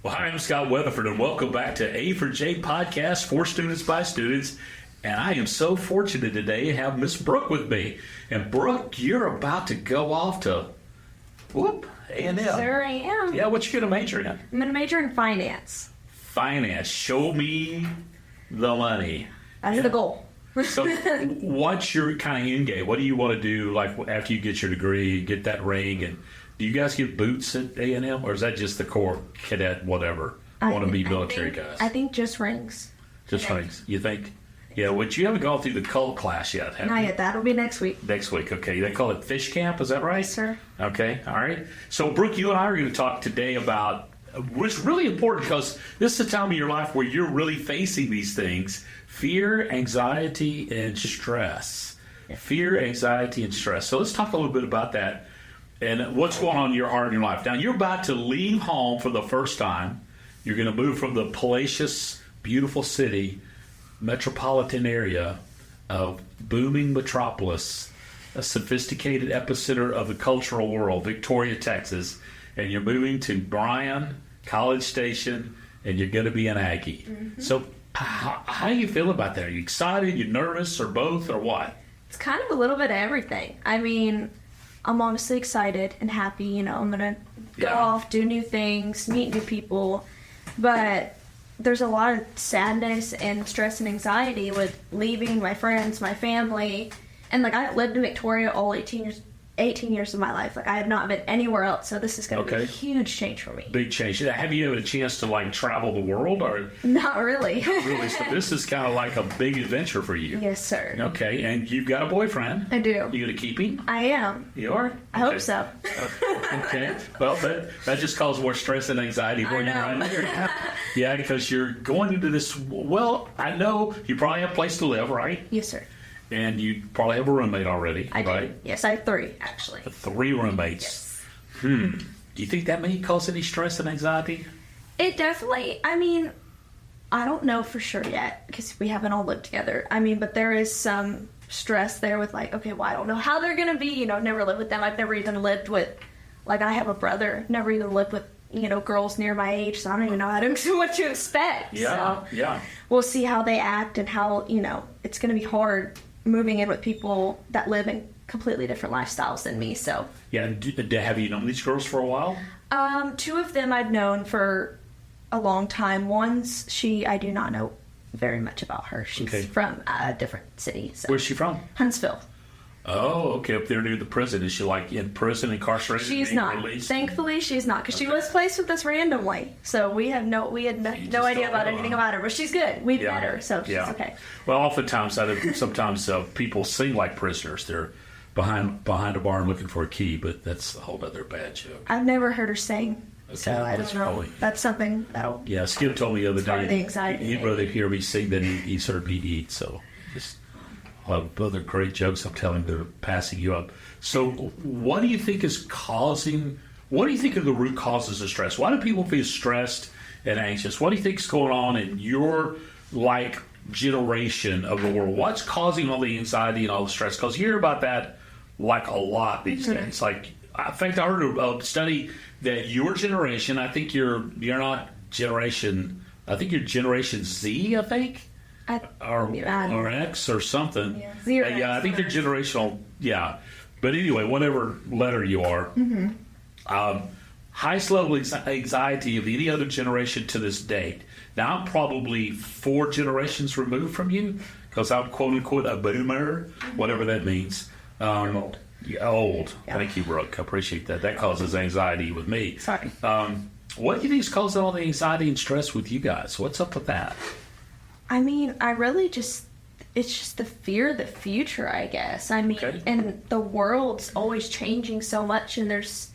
Well, hi, I'm Scott Weatherford, and welcome back to A for J podcast for students by students. And I am so fortunate today to have Miss Brooke with me. And Brooke, you're about to go off to A&M. Sure I am. Yeah, what you going to major in? I'm going to major in finance. Finance. Show me the money. That's the goal. So, what's your kind of end game? What do you want to do? Like after you get your degree, get that ring, and do you guys get boots at A&M, or is that just the Corps cadet, whatever? Want to be military guys? I think just rings. Just rings. You think? Yeah. Which you haven't gone through the cult class yet, have Not you? yet. That'll be next week. Next week. Okay. They call it fish camp. Is that right? Yes, sir. Okay. All right. So, Brooke, you and I are going to talk today about what's really important, because this is a time of your life where you're really facing these things: fear, anxiety, and stress. Fear, anxiety, and stress. So let's talk a little bit about that and what's going on in your heart and your life. Now, you're about to leave home for the first time. You're going to move from the palatial, beautiful city, metropolitan area of booming metropolis, a sophisticated epicenter of the cultural world, Victoria, Texas, and you're moving to Bryan, College Station, and you're going to be an Aggie. Mm-hmm. So how do you feel about that? Are you excited, you nervous, or both, or what? It's kind of a little bit of everything. I mean, I'm honestly excited and happy. You know, I'm going to go off, do new things, meet new people. But there's a lot of sadness and stress and anxiety with leaving my friends, my family. And, like, I lived in Victoria all 18 years of my life. Like, I have not been anywhere else, so this is going to be a huge change for me. Big change. Have you had a chance to, like, travel the world? Or Not really. Not really. So this is kind of like a big adventure for you. Yes, sir. Okay, and you've got a boyfriend. I do. You going to keep him? I am. You are? I hope so. Okay. Well, that just causes more stress and anxiety for you right here. Yeah, because you're going into this, well, I know you probably have a place to live, right? Yes, sir. And you probably have a roommate already, I right? do. Yes, I have 3, actually. 3 roommates. Yes. Do you think that may cause any stress and anxiety? It definitely, I mean, I don't know for sure yet because we haven't all lived together. I mean, but there is some stress there with, like, okay, well, I don't know how they're going to be. You know, I've never lived with them. I've never even lived with, like, I have a brother, never even lived with, you know, girls near my age, so I don't even know what to expect. Yeah, so yeah. We'll see how they act and how, you know, it's going to be hard moving in with people that live in completely different lifestyles than me. So yeah. Have you known these girls for a while? 2 of them I've known for a long time. One's I do not know very much about her. She's from a different city. So. Where's she from? Huntsville. Oh, okay. Up there near the prison. Is she, like, in prison, incarcerated? She's not. Released? Thankfully, she's not, because she was placed with us randomly. So we had no idea about anything about her. But she's good. We've met her, so she's okay. Well, oftentimes, sometimes people seem like prisoners. They're behind a bar and looking for a key, but that's a whole other bad joke. I've never heard her sing. Okay, so I don't know. That's something that'll... Yeah, Skip told me the other day the anxiety he'd rather hear me sing than he'd heard me eat. So just other great jokes I'm telling, they're passing you up. So what do you think is causing... What do you think are the root causes of stress? Why do people feel stressed and anxious? What do you think is going on in your, like, generation of the world? What's causing all the anxiety and all the stress? Because you hear about that, like, a lot these days. Like, in fact, I heard a study that your generation, I think you're not generation... I think you're Generation Z, I think? Or X or something. Yeah, Zero yeah, I think they're generational. Yeah. But anyway, whatever letter you are, highest level anxiety of any other generation to this date. Now, I'm probably 4 generations removed from you because I'm, quote unquote, a boomer, whatever that means. Old. Old. Yeah. Thank you, Brooke. I appreciate that. That causes anxiety with me. Sorry. What do you think is causing all the anxiety and stress with you guys? What's up with that? I mean, it's just the fear of the future, I guess. I mean, and the world's always changing so much, and there's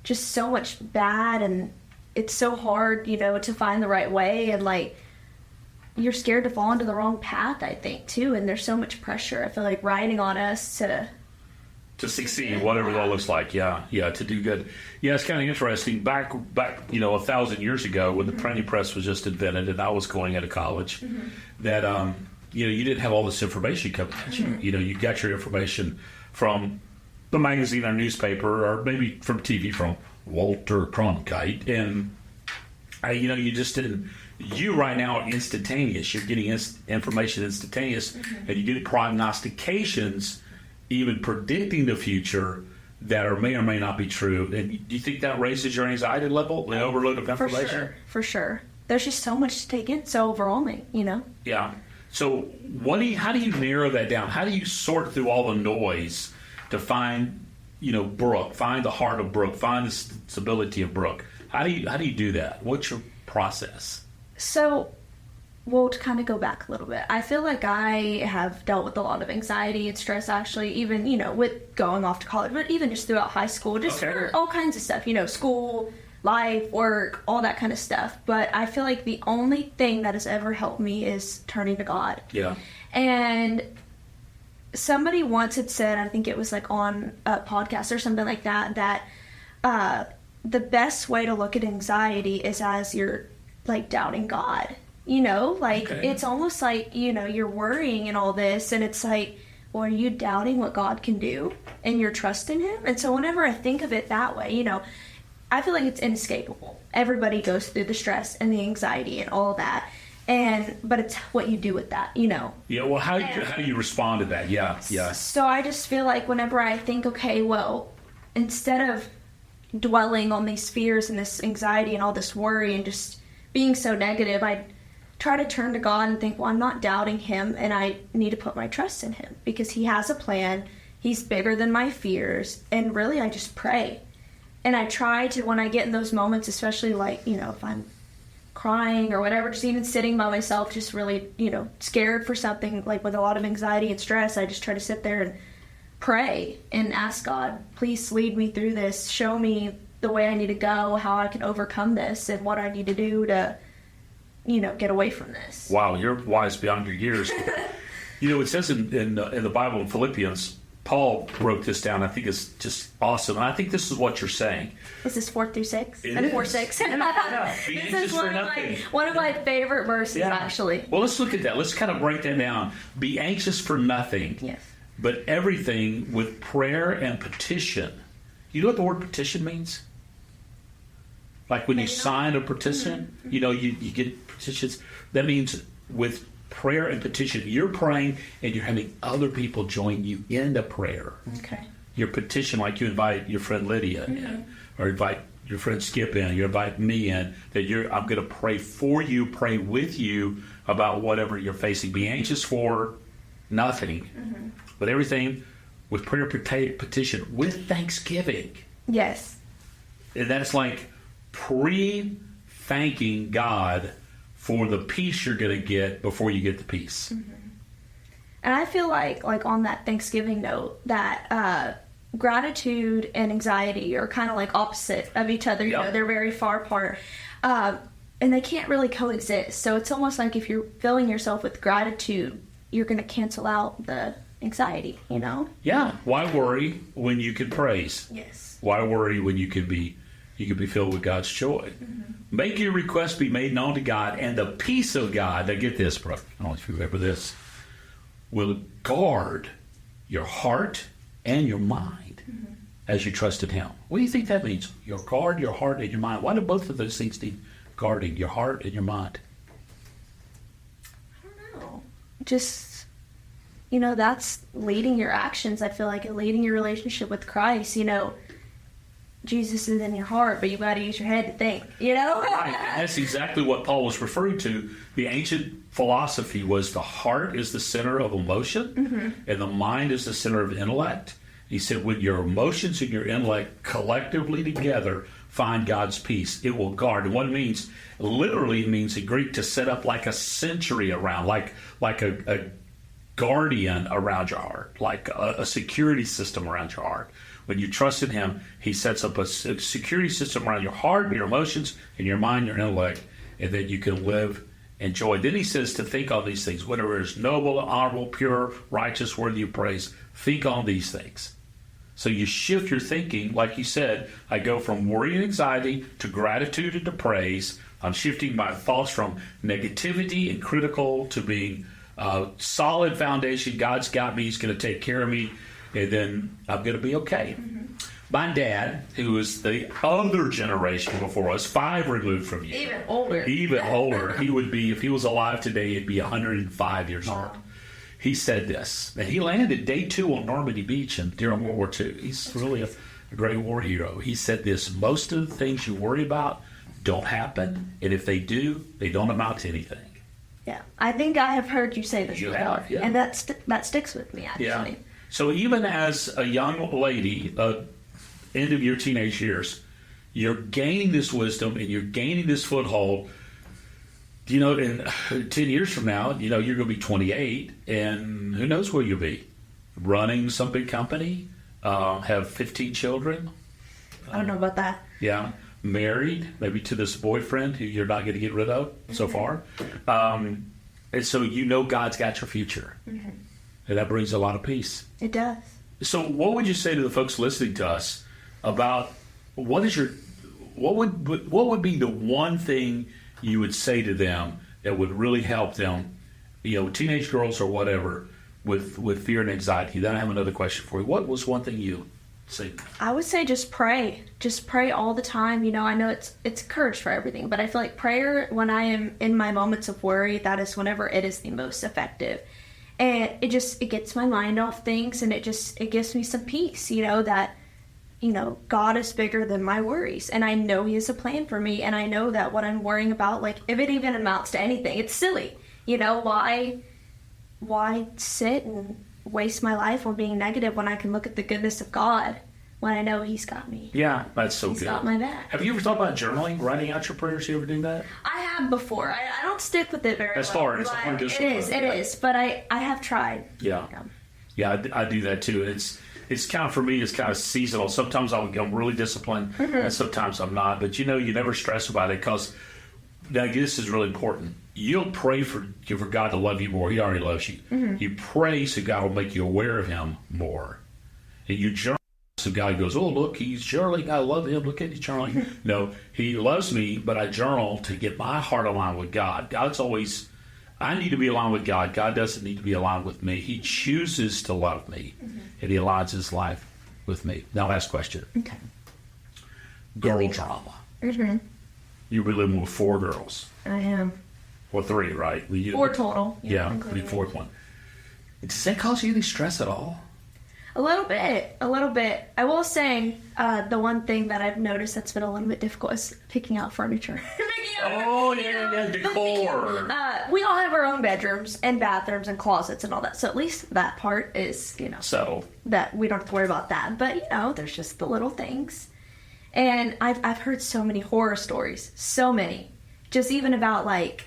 just so much bad, and it's so hard, you know, to find the right way, and, like, you're scared to fall into the wrong path, I think, too, and there's so much pressure, I feel like, riding on us to succeed, whatever that looks like, to do good. Yeah, it's kind of interesting. Back, 1,000 years ago, when the printing press was just invented, and I was going into college, that you didn't have all this information coming at you. You know, you got your information from the magazine or newspaper, or maybe from TV from Walter Cronkite, and You just didn't. You right now are instantaneous. You're getting information instantaneous, and you get prognostications, even predicting the future that may or may not be true. And do you think that raises your anxiety level, the overload of information? For sure. There's just so much to take in. So overwhelming, Yeah. So how do you narrow that down? How do you sort through all the noise to find, Brooke, find the heart of Brooke, find the stability of Brooke? How do you do that? What's your process? So, well, to kind of go back a little bit, I feel like I have dealt with a lot of anxiety and stress, actually, even, with going off to college, but even just throughout high school, just for all kinds of stuff, school, life, work, all that kind of stuff. But I feel like the only thing that has ever helped me is turning to God. Yeah. And somebody once had said, I think it was like on a podcast or something like that the best way to look at anxiety is as you're like doubting God. It's almost like, you're worrying and all this, and it's like, well, are you doubting what God can do and you're trusting Him? And so whenever I think of it that way, I feel like it's inescapable. Everybody goes through the stress and the anxiety and all that. But it's what you do with that, Yeah, well, how do you respond to that? Yeah. So I just feel like whenever I think, okay, well, instead of dwelling on these fears and this anxiety and all this worry and just being so negative, I try to turn to God and think, well, I'm not doubting Him, and I need to put my trust in Him because He has a plan. He's bigger than my fears. And really, I just pray. And I try to, when I get in those moments, especially like, if I'm crying or whatever, just even sitting by myself, just really, scared for something, like with a lot of anxiety and stress, I just try to sit there and pray and ask God, please lead me through this. Show me the way I need to go, how I can overcome this, and what I need to do to, get away from this. Wow, you're wise beyond your years. It says in the Bible in Philippians, Paul wrote this down. I think it's just awesome. And I think this is what you're saying. Is this 4-6? It and is. 4-6. Yeah, This is one of my favorite verses, actually. Well, let's look at that. Let's kind of break that down. Be anxious for nothing. Yes. But everything with prayer and petition. You know what the word petition means? Like when you sign a petition, you get petitions. That means with prayer and petition, you're praying and you're having other people join you in the prayer. Okay. Your petition, like you invite your friend Lydia in, or invite your friend Skip in, you invite me in, that I'm going to pray for you, pray with you about whatever you're facing. Be anxious for nothing, but everything with prayer, petition, with thanksgiving. Yes. And that's like pre-thanking God for the peace you're going to get before you get the peace. And I feel like on that Thanksgiving note, that gratitude and anxiety are kind of like opposite of each other. They're very far apart. And they can't really coexist. So it's almost like if you're filling yourself with gratitude, you're going to cancel out the anxiety, Yeah. Why worry when you can praise? Yes. Why worry when you could be filled with God's joy? Make your request be made known to God, and the peace of God, now get this, Brooke, I don't know if you remember this, will guard your heart and your mind as you trust in Him. What do you think that means? Your guard, your heart, and your mind. Why do both of those things need guarding, your heart and your mind? I don't know. Just, that's leading your actions, I feel like, and leading your relationship with Christ, Jesus is in your heart, but you got to use your head to think, Right. That's exactly what Paul was referring to. The ancient philosophy was the heart is the center of emotion, and the mind is the center of intellect. He said when your emotions and your intellect collectively together find God's peace, it will guard. And what it means, literally means in Greek to set up like a sentry around, like a guardian around your heart, like a security system around your heart. When you trust in Him, He sets up a security system around your heart, your emotions, and your mind, your intellect, and then you can live in joy. Then He says to think on these things, whatever is noble, honorable, pure, righteous, worthy of praise. Think on these things. So you shift your thinking, like you said, I go from worry and anxiety to gratitude and to praise. I'm shifting my thoughts from negativity and critical to being solid foundation. God's got me. He's going to take care of me. And then I'm going to be okay. My dad, who was the other generation before us, 5 removed from you. Even older. Even older. He would be, if he was alive today, he'd be 105 years old. He said this, and he landed day 2 on Normandy Beach during World War II. He's really a great war hero. He said this: most of the things you worry about don't happen, and if they do, they don't amount to anything. Yeah, I think I have heard you say this You before, have, yeah. and that sticks with me, actually. Yeah. So even as a young lady, end of your teenage years, you're gaining this wisdom and you're gaining this foothold. You know, in 10 years from now, you know, you're going to be 28, and who knows where you'll be. Running some big company, have 15 children. I don't know about that. Yeah. Married, maybe to this boyfriend who you're not going to get rid of so far. And so you know God's got your future. Mm-hmm. And that brings a lot of peace. It does. So what would you say to the folks listening to us about what would be the one thing you would say to them that would really help them, you know, teenage girls or whatever, with fear and anxiety? Then I have another question for you. What was one thing you say? I would say just pray. Just pray all the time. You know, I know it's courage for everything, but I feel like prayer, when I am in my moments of worry, that is whenever it is the most effective. And it gets my mind off things, and it gives me some peace, you know, that, you know, God is bigger than my worries, and I know He has a plan for me, and I know that what I'm worrying about, like, if it even amounts to anything, it's silly. You know, why sit and waste my life on being negative when I can look at the goodness of God, when I know He's got me. Yeah, that's so good. He's got my back. Have you ever thought about journaling, writing out your prayers? You ever do that? I have before. I don't stick with it very That's well. hard. It's a hard discipline. It is. But I have tried. Yeah. I do that too. It's kind of, for me, it's kind of seasonal. Sometimes I'll become really disciplined, and sometimes I'm not. But you know, you never stress about it, because now this is really important. You'll pray for God to love you more. He already loves you. Mm-hmm. You pray so God will make you aware of Him more. And you journal so God goes, oh, look, he's journaling. I love him. Look at his journaling. No, He loves me, but I journal to get my heart aligned with God. God's always, I need to be aligned with God. God doesn't need to be aligned with me. He chooses to love me, and He aligns His life with me. Now, last question. Okay. Girl drama. Mm-hmm. You'll be living with 4 girls. I am. Or 3, right? 4 total. Yeah, the including 4th one. Does that cause you any stress at all? A little bit. I will say, the one thing that I've noticed that's been a little bit difficult is picking out furniture. Oh, yeah, decor. We all have our own bedrooms and bathrooms and closets and all that, so at least that part is, you know, settled. That we don't have to worry about that. But, you know, there's just the little things. And I've heard so many horror stories, so many, just even about, like,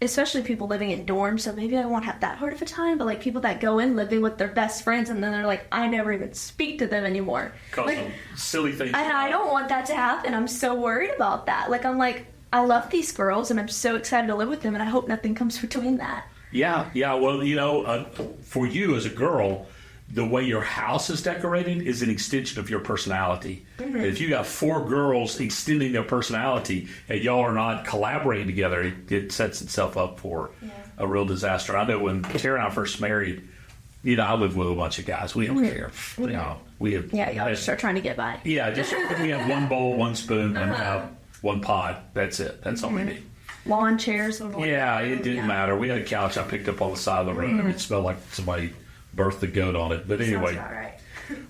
especially people living in dorms, so maybe I won't have that hard of a time, but, like, people that go in living with their best friends, and then they're like, I never even speak to them anymore. Cause like, some silly things. And I don't want that to happen. I'm so worried about that. Like, I'm like, I love these girls, and I'm so excited to live with them, and I hope nothing comes between that. Yeah. Well, you know, for you as a girl, the way your house is decorated is an extension of your personality. Mm-hmm. If you got 4 girls extending their personality and y'all are not collaborating together, it sets itself up for a real disaster. I know when Tara and I first married, you know, I lived with a bunch of guys. We don't care. You know, we have. Yeah, y'all just start trying to get by. Yeah, just we have 1 bowl, 1 spoon, and 1 pod. That's it. That's all we need. Lawn chairs. Yeah, it didn't matter. We had a couch I picked up on the side of the road. Mm-hmm. It smelled like somebody birthed the goat on it. But anyway. Sounds about right.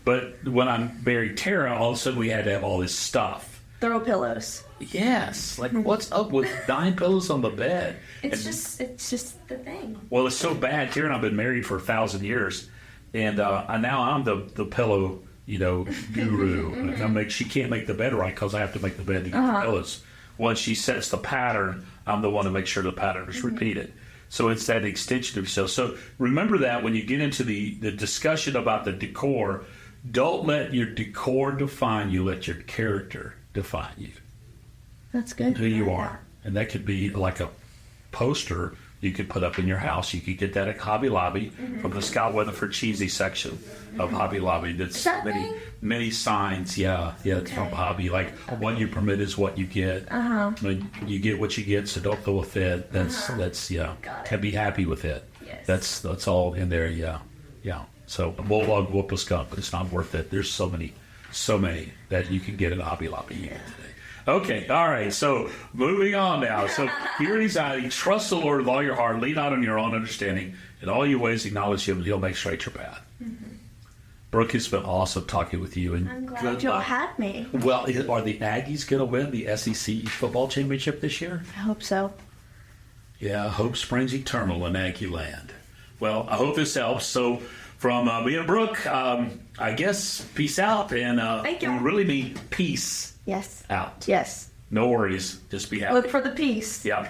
But when I married Tara, all of a sudden we had to have all this stuff. Throw pillows. Yes. Like, what's up with 9 pillows on the bed? It's just the thing. Well, it's so bad. Tara and I have been married for 1,000 years. And now I'm the pillow, you know, guru. And she can't make the bed right because I have to make the bed to get the pillows. Once she sets the pattern, I'm the one to make sure the pattern is repeated. So it's that extension of yourself. So remember that when you get into the discussion about the decor, don't let your decor define you. Let your character define you. That's good. Who you are. And that could be like a poster you could put up in your house. You could get that at Hobby Lobby from the Scott Weatherford Cheesy section of Hobby Lobby. That's many signs. Yeah, it's from Hobby. Like, what you permit is what you get. I mean, you get what you get, so don't throw a fit. That's be happy with it. Yes. That's all in there. Yeah. So a bulldog whoop a skunk, but it's not worth it. There's so many so many that you can get at Hobby Lobby here today. Okay, all right. So moving on now. So fear and anxiety, trust the Lord with all your heart, lean not on your own understanding. In all your ways, acknowledge Him, and He'll make straight your path. Mm-hmm. Brooke, it's been awesome talking with you. And I'm glad y'all had me. Well, are the Aggies going to win the SEC football championship this year? I hope so. Yeah, hope springs eternal in Aggie land. Well, I hope this helps. So from me and Brooke, I guess peace out. And Thank you. we really mean peace Yes. out. Yes. No worries. Just be happy. Look for the peace. Yeah.